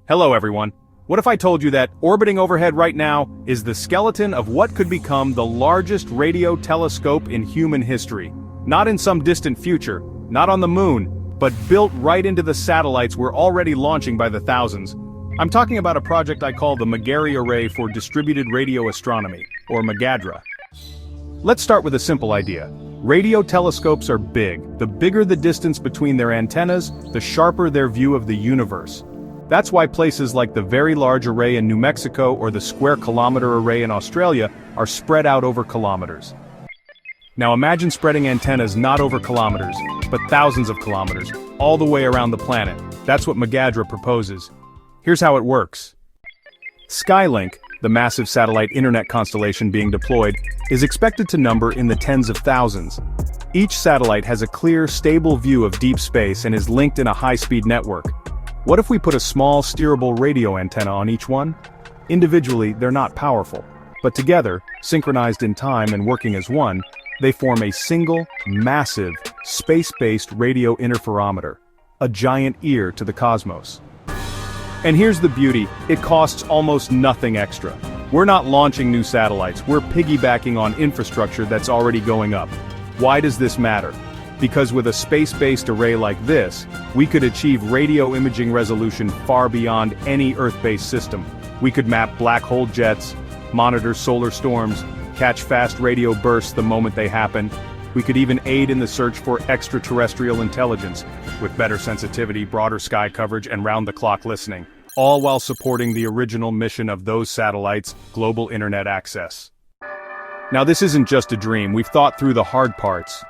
Hello everyone. What if I told you that, orbiting overhead right now, is the skeleton of what could become the largest radio telescope in human history? Not in some distant future, not on the moon, but built right into the satellites we're already launching by the thousands. I'm talking about a project I call the McGarry Array for Distributed Radio Astronomy, or MAGADRA. Let's start with a simple idea. Radio telescopes are big. The bigger the distance between their antennas, the sharper their view of the universe. That's why places like the Very Large Array in New Mexico or the Square Kilometer Array in Australia are spread out over kilometers. Now imagine spreading antennas not over kilometers, but thousands of kilometers, all the way around the planet. That's what MAGADRA proposes. Here's how it works. Skylink, the massive satellite internet constellation being deployed, is expected to number in the tens of thousands. Each satellite has a clear, stable view of deep space and is linked in a high-speed network. What if we put a small, steerable radio antenna on each one? Individually, they're not powerful, but together, synchronized in time and working as one, they form a single, massive, space-based radio interferometer, a giant ear to the cosmos. And here's the beauty, it costs almost nothing extra. We're not launching new satellites, we're piggybacking on infrastructure that's already going up. Why does this matter? Because with a space-based array like this, we could achieve radio imaging resolution far beyond any Earth-based system. We could map black hole jets, monitor solar storms, catch fast radio bursts the moment they happen. We could even aid in the search for extraterrestrial intelligence, with better sensitivity, broader sky coverage, and round-the-clock listening, all while supporting the original mission of those satellites, global internet access. Now this isn't just a dream, we've thought through the hard parts.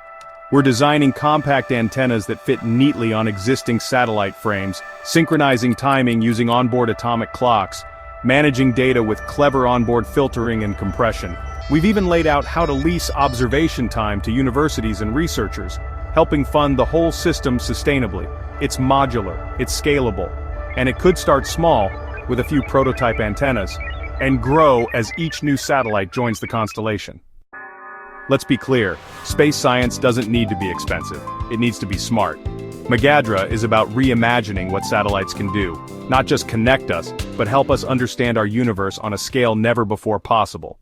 We're designing compact antennas that fit neatly on existing satellite frames, synchronizing timing using onboard atomic clocks, managing data with clever onboard filtering and compression. We've even laid out how to lease observation time to universities and researchers, helping fund the whole system sustainably. It's modular, it's scalable, and it could start small, with a few prototype antennas, and grow as each new satellite joins the constellation. Let's be clear, space science doesn't need to be expensive, it needs to be smart. MAGADRA is about reimagining what satellites can do, not just connect us, but help us understand our universe on a scale never before possible.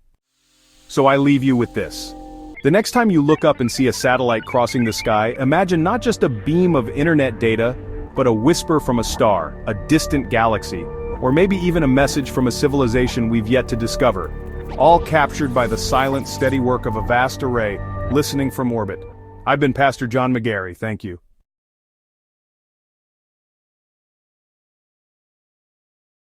So I leave you with this. The next time you look up and see a satellite crossing the sky, imagine not just a beam of internet data, but a whisper from a star, a distant galaxy, or maybe even a message from a civilization we've yet to discover. All captured by the silent, steady work of a vast array, listening from orbit. I've been Pastor John McGarry, thank you.